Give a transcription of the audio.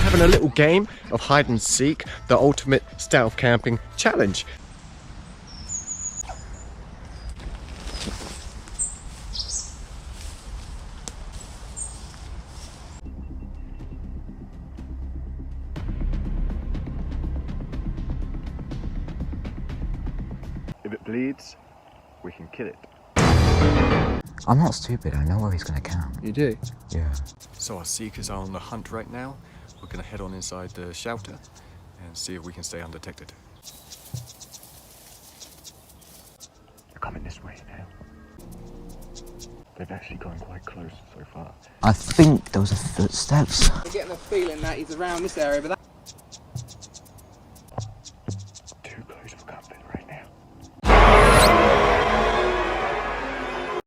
having a little game of hide and seek, the ultimate stealth camping challenge. If it bleeds, we can kill it. I'm not stupid, I know where he's gonna camp. You do? Yeah. So our seekers are on the hunt right now. We're gonna head on inside the shelter and see if we can stay undetected. They're coming this way now. They've actually gone quite close so far. I think those are footsteps. I'm getting a feeling that he's around this area, but